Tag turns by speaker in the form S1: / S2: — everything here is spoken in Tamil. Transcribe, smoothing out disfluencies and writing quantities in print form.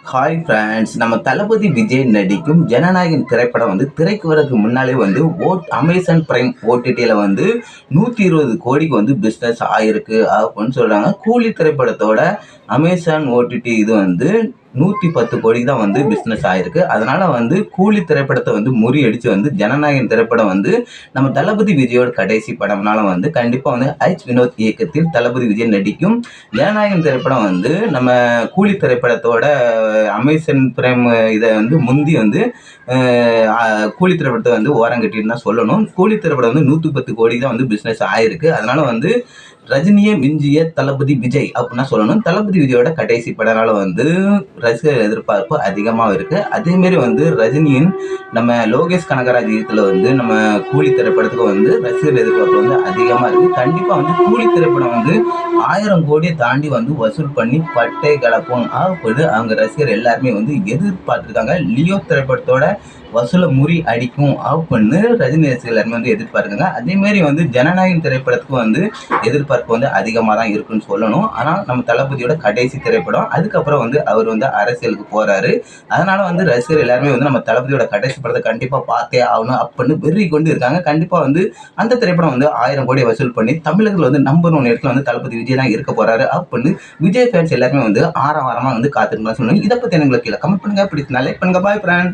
S1: ஹாய் ஃப்ரெண்ட்ஸ், நம்ம தளபதி விஜய் நடிக்கும் ஜனநாயகன் திரைப்படம் திரைக்கு வரதுக்கு முன்னாலே அமேசான் பிரைம் ஓடிடியில் 120 கோடிக்கு பிஸ்னஸ் ஆயிருக்கு அப்படின்னு சொல்கிறாங்க. கூலி திரைப்படத்தோட அமேசான் ஓடிடி இது 110 கோடிக்கு தான் பிஸ்னஸ் ஆயிருக்கு. அதனால கூலி திரைப்படத்தை முறியடிச்சு ஜனநாயகன் திரைப்படம் நம்ம தளபதி விஜயோட கடைசி படம்னால கண்டிப்பாக வினோத் இயக்கத்தில் தளபதி விஜய் நடிக்கும் ஜனநாயகன் திரைப்படம் நம்ம கூலி திரைப்படத்தோட அமேசான் பிரைம் இதை முந்தி கூலி திரைப்படத்தை ஓரம் கட்டிட்டு தான் சொல்லணும். கூலி திரைப்படம் 110 கோடிக்கு தான் பிஸ்னஸ் ஆயிருக்கு. அதனால ரஜினியை மிஞ்சிய தளபதி விஜய் அப்படின்னா சொல்லணும். தளபதி விஜயோட கடைசி படனால ரசிகர் எதிர்பார்ப்பு அதிகமாக இருக்கு. அதேமாரி ரஜினியின் நம்ம லோகேஷ் கனகராஜ் இயக்கத்தில் நம்ம கூலி திரைப்படத்துக்கு ரசிகர் எதிர்பார்ப்பு அதிகமாக இருக்கு. கண்டிப்பாக கூலி திரைப்படம் 1000 கோடியை தாண்டி வசூல் பண்ணி பட்டை கலப்போம் ஆகப்படுது. அவங்க ரசிகர் எல்லாருமே எதிர்பார்த்துருக்காங்க. லியோ திரைப்படத்தோட வசூலை முறி அடிக்கும் அப்படின்னு ரஜினி ரசிகர் எல்லாருமே எதிர்பார்க்குறாங்க. அதேமாரி ஜனநாயகன் திரைப்படத்துக்கு எதிர்பார்ப்பு அதிகமாக தான் இருக்குன்னு சொல்லணும். ஆனால் நம்ம தளபதியோட கடைசி திரைப்படம், அதுக்கப்புறம் அவர் அரசியலுக்கு போறாரு. அதனால ரசிகர் எல்லாருமே நம்ம தளபதியோட கடைசி படத்தை கண்டிப்பா பார்த்தே ஆகணும் அப்படின்னு வெறி கொண்டு இருக்காங்க. கண்டிப்பா அந்த திரைப்படம் 1000 கோடி வசூல் பண்ணி தமிழகத்தில் நம்பர் 1 இடத்துல தளபதி விஜய் தான் இருக்க போறாரு அப்படின்னு விஜய் ஃபேன்ஸ் எல்லாருமே ஆரவாரமா காத்துட்டு சொல்லணும். இதை பத்தி எனக்கு கீழே கமெண்ட் பண்ணுங்க. பிடிச்சா லைக் பண்ணுங்க. பாய் ஃப்ரெண்ட்.